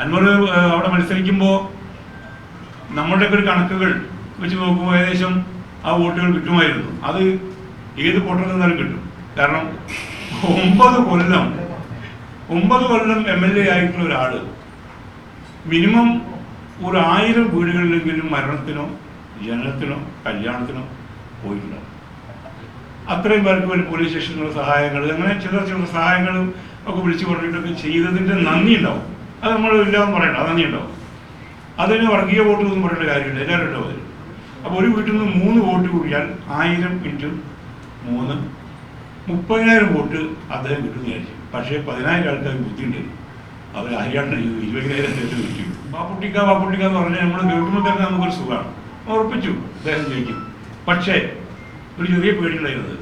അൻവർ അവിടെ മത്സരിക്കുമ്പോൾ നമ്മുടെയൊക്കെ ഒരു കണക്കുകൾ വെച്ച് നോക്കുമ്പോൾ ഏകദേശം ആ വോട്ടുകൾ കിട്ടുമായിരുന്നു. അത് ഏത് പൊട്ടത്തിൽ നിന്നാലും കിട്ടും. കാരണം 9 കൊല്ലം MLA ആയിട്ടുള്ള ഒരാൾ മിനിമം ഒരു 1000 വീടുകളിലെങ്കിലും മരണത്തിനോ ജനനത്തിനോ കല്യാണത്തിനോ പോയിട്ടുണ്ടാവും. അത്രയും പേർക്ക് ഒരു പോലീസ് സ്റ്റേഷനിലുള്ള സഹായങ്ങൾ, അങ്ങനെ ചില സഹായങ്ങളും ഒക്കെ വിളിച്ചു പറഞ്ഞിട്ടൊക്കെ ചെയ്തതിൻ്റെ നന്ദി ഉണ്ടാവും. അത് നമ്മൾ ഇല്ലാന്ന് പറയണ്ട, അത് നന്ദി ഉണ്ടാവും. അതിന് വർഗീയ വോട്ട് ഒന്നും പറയേണ്ട കാര്യമില്ല, എല്ലാവരും ഉണ്ടാവും അതിൽ. അപ്പോൾ ഒരു വീട്ടിൽ നിന്ന് 3 വോട്ട് കൂടിയാൽ 1000 × 3 30,000 വോട്ട് അദ്ദേഹം കിട്ടുമെന്ന് വിചാരിച്ചു. പക്ഷേ 10,000 ആൾക്കാർ ബുദ്ധിയുണ്ട്, അവർ 20,000 കിട്ടും. വാപ്പുട്ടിക്ക എന്ന് പറഞ്ഞാൽ നമ്മൾ കേൾക്കുമ്പോൾ തന്നെ നമുക്കൊരു സുഖമാണ്. ഉറപ്പിച്ചു അദ്ദേഹം ജയിക്കും. പക്ഷേ ഒരു ചെറിയ പേടിയുണ്ടായിരുന്നത്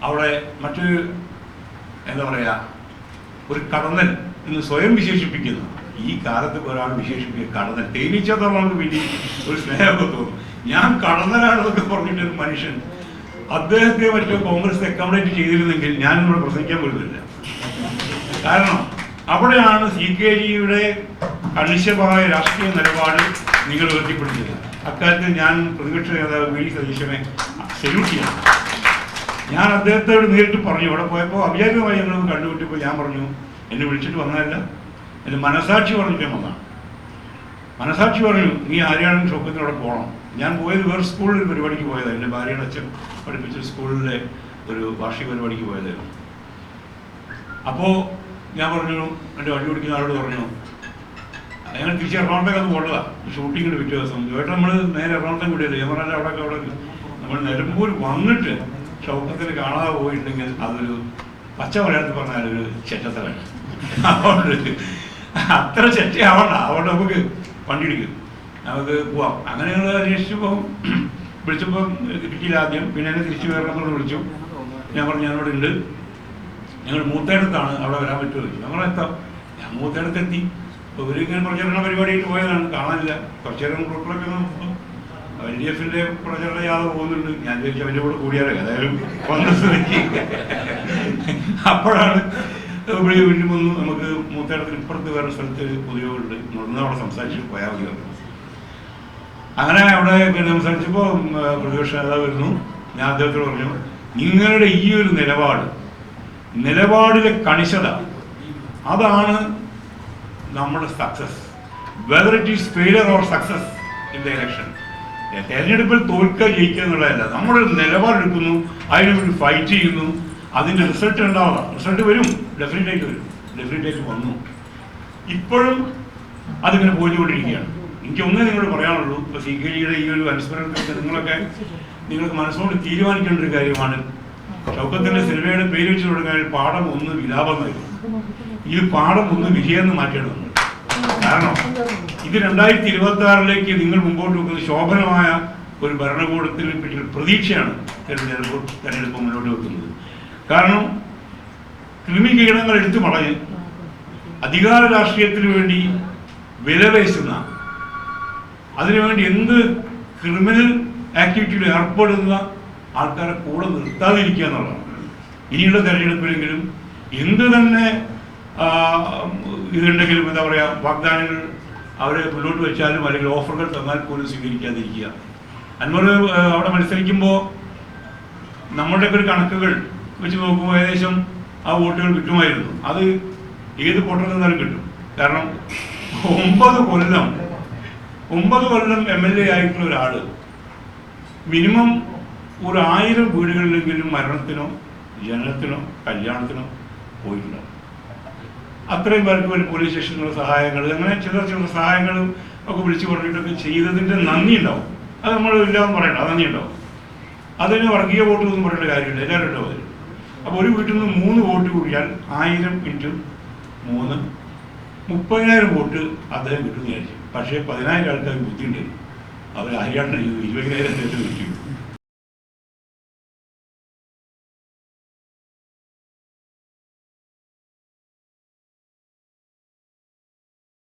അവിടെ മറ്റൊരു എന്താ പറയുക, ഒരു കടന്നൽ എന്ന് സ്വയം വിശേഷിപ്പിക്കുന്നു. ഈ കാലത്ത് ഒരാൾ വിശേഷിപ്പിക്കുക കടന്നൽ, തേനീച്ചതോളം വലിയ ഒരു സ്നേഹമൊക്കെ തോന്നും. ഞാൻ കടന്നലാണെന്നൊക്കെ പറഞ്ഞിട്ടൊരു മനുഷ്യൻ അദ്ദേഹത്തെ മറ്റോ കോൺഗ്രസ് അക്കോമഡേറ്റ് ചെയ്തിരുന്നെങ്കിൽ ഞാനിവിടെ പ്രസംഗിക്കാൻ പോലുമില്ല. കാരണം അവിടെയാണ് CKGയുടെ കണിശമായ രാഷ്ട്രീയ നിലപാട് നിങ്ങൾ ഉയർത്തിപ്പിടിച്ചത്. അക്കാര്യത്തിൽ ഞാൻ പ്രതിപക്ഷ നേതാവ് VD സതീശനെ സല്യൂട്ട് ചെയ്യണം. ഞാൻ അദ്ദേഹത്തോട് നേരിട്ട് പറഞ്ഞു, അവിടെ പോയപ്പോൾ അവിചാരിതമായി ഞങ്ങളൊന്ന് കണ്ടുപിട്ടിപ്പോൾ ഞാൻ പറഞ്ഞു, എന്നെ വിളിച്ചിട്ട് വന്നതല്ല, എൻ്റെ മനസാക്ഷി പറഞ്ഞിട്ട് വന്നതാണ്. മനസാക്ഷി പറഞ്ഞു, നീ ആരെയാണെങ്കിലും ഷോക്കത്തിനോടെ പോകണം. ഞാൻ പോയത് വേറെ സ്കൂളിൽ ഒരു പരിപാടിക്ക് പോയതാണ്. എൻ്റെ ഭാര്യയുടെ അച്ഛൻ പഠിപ്പിച്ച സ്കൂളിലെ ഒരു വാർഷിക പരിപാടിക്ക് പോയതായിരുന്നു. അപ്പോൾ ഞാൻ പറഞ്ഞു, എൻ്റെ വണ്ടി ഓടിക്കുന്ന ആളോട് പറഞ്ഞു, ഞങ്ങൾ തിരിച്ച് എറണാകുളത്തേക്ക് പോകേണ്ടതാണ്, ഷൂട്ടിങ്ങിന് പിറ്റേ ദിവസം. ചേട്ടൻ നമ്മൾ നേരെ എറണാകുളത്തേക്ക് വിടിയല്ലേ, ഞാൻ പറഞ്ഞാൽ അവിടെ നമ്മൾ നിലമ്പൂർ വന്നിട്ട് ഷൗക്കത്തിന് കാണാതെ പോയിട്ടുണ്ടെങ്കിൽ അതൊരു പച്ച മലയാളത്തിൽ പറഞ്ഞാൽ ഒരു ചെറ്റത്തലാണ്. അതുകൊണ്ട് അത്ര ചെറ്റയാവണ്ട, അതുകൊണ്ട് നമുക്ക് വണ്ടി ഇടിക്കും, നമുക്ക് പോവാം. അങ്ങനെ ഞങ്ങൾ അന്വേഷിച്ചപ്പോൾ വിളിച്ചപ്പോൾ കിട്ടിയില്ല ആദ്യം. പിന്നെ എന്നെ തിരിച്ച് വരണമെന്നോട് വിളിച്ചു. ഞാൻ പറഞ്ഞു, ഞാനിവിടെ ഉണ്ട്, ഞങ്ങൾ മൂത്തേടത്താണ്, അവിടെ വരാൻ പറ്റുമോ? ഞങ്ങൾ എത്താം. ഞാൻ മൂത്തേടത്തെത്തി. അപ്പോൾ ഇവരിങ്ങനെ പ്രചരണ പരിപാടിയായിട്ട് പോയതാണ്, കാണാനില്ല. കുറച്ചു നേരം ഗ്രൂപ്പിലൊക്കെ LDFിൻ്റെ പ്രചരണ യാത്ര പോകുന്നുണ്ട്. ഞാൻ ചോദിച്ചു അവൻ്റെ കൂടെ കൂടിയാലേ, ഏതായാലും കോൺഗ്രസ് വെച്ച്. അപ്പോഴാണ് വീണ്ടും വന്നു, നമുക്ക് മൂത്തേടത്തിന് ഇപ്പുറത്ത് വേറെ സ്ഥലത്ത് പൊതുയോഗമുണ്ട്, ഒന്ന് അവിടെ സംസാരിച്ചിട്ട് പോയാൽ മതി പറഞ്ഞു. അങ്ങനെ അവിടെ പിന്നെ സംസാരിച്ചപ്പോൾ പ്രതിപക്ഷ നേതാവ് വരുന്നു. ഞാൻ അദ്ദേഹത്തോട് പറഞ്ഞു, നിങ്ങളുടെ ഈ ഒരു നിലപാടിലെ കണിശത, അതാണ് നമ്മുടെ success. Whether it is failure or success in the election. തെരഞ്ഞെടുപ്പിൽ തോൽക്കുക ജയിക്കുക എന്നുള്ളതല്ല, നമ്മളൊരു നിലപാടെടുക്കുന്നു, അതിനുവേണ്ടി ഫൈറ്റ് ചെയ്യുന്നു, അതിൻ്റെ റിസൾട്ട് ഉണ്ടാവാം. റിസൾട്ട് വരും, ഡെഫിനറ്റായിട്ട് വരും, ഡെഫിനറ്റായിട്ട് വന്നു. ഇപ്പോഴും അതിങ്ങനെ പോയിക്കൊണ്ടിരിക്കുകയാണ്. എനിക്കൊന്നേ നിങ്ങളോട് പറയാനുള്ളൂ, ഇപ്പോൾ CKGയുടെ ഈ ഒരു അനുസ്മരണത്തിൽ നിങ്ങൾക്ക് മനസ്സുകൊണ്ട് തീരുമാനിക്കേണ്ട ഒരു കാര്യമാണ്. ഷൗക്കത്തിൻ്റെ സിനിമയുടെ പേര് വെച്ച് തുടങ്ങാൻ പാഠം 1 വിലാപം എന്നായിരുന്നു. ഇത് പാഠം 1 വിജയം എന്ന് മാറ്റേണ്ടതുണ്ട്. കാരണം ഇത് 2026 നിങ്ങൾ മുമ്പോട്ട് വെക്കുന്ന ശോഭനമായ ഒരു ഭരണകൂടത്തിനെ പറ്റിയ പ്രതീക്ഷയാണ് തെരഞ്ഞെടുപ്പ് മുന്നോട്ട് വെക്കുന്നത്. കാരണം കൃമികീടങ്ങൾ എടുത്തു മടങ്ങി അധികാര രാഷ്ട്രീയത്തിന് വേണ്ടി വിലപേശുന്ന, അതിനുവേണ്ടി എന്ത് ക്രിമിനൽ ആക്ടിവിറ്റിയിൽ ഏർപ്പെടുന്ന ആൾക്കാരെ കൂടെ നിർത്താതിരിക്കുക എന്നുള്ളതാണ്. ഇനിയുള്ള തെരഞ്ഞെടുപ്പിലെങ്കിലും എന്ത് തന്നെ ഇതുണ്ടെങ്കിലും എന്താ പറയുക, വാഗ്ദാനങ്ങൾ അവരെ മുന്നോട്ട് വെച്ചാലും അല്ലെങ്കിൽ ഓഫറുകൾ തന്നാൽ പോലും സ്വീകരിക്കാതിരിക്കുക. അൻവർ അവിടെ മത്സരിക്കുമ്പോൾ നമ്മുടെയൊക്കെ ഒരു കണക്കുകൾ വെച്ച് നോക്കുമ്പോൾ ഏകദേശം ആ വോട്ടുകൾ കിട്ടുമായിരുന്നു. അത് ഏത് പൊട്ടത്തിൽ നിന്നാലും കിട്ടും. കാരണം 9 കൊല്ലം MLA ആയിട്ടുള്ള ഒരാൾ മിനിമം ഒരു 1000 വീടുകളിലെങ്കിലും മരണത്തിനോ ജനനത്തിനോ കല്യാണത്തിനോ പോയിട്ടുണ്ടാവും. അത്രയും പേർക്ക് ഒരു പോലീസ് സ്റ്റേഷനിലുള്ള സഹായങ്ങൾ, അങ്ങനെ ചില സഹായങ്ങളും ഒക്കെ വിളിച്ചു പറഞ്ഞിട്ടൊക്കെ ചെയ്തതിൻ്റെ നന്ദി ഉണ്ടാവും. അത് നമ്മൾ ഇല്ലാന്ന് പറയണ്ട, അത് നന്ദി ഉണ്ടാവും. അതിന് വർഗീയ വോട്ട് ഒന്നും പറയേണ്ട കാര്യമില്ല, എല്ലാവരും ഉണ്ടാവും അതിൽ. അപ്പോൾ ഒരു വീട്ടിൽ നിന്ന് 3 വോട്ട് കൂടിയാൽ 1000 × 3 30,000 വോട്ട് അദ്ദേഹം കിട്ടുമെന്ന് വിചാരിച്ചു. പക്ഷേ 10,000 ആൾക്കാർ ബുദ്ധിയുണ്ട്, അവർ 20,000 കിട്ടും.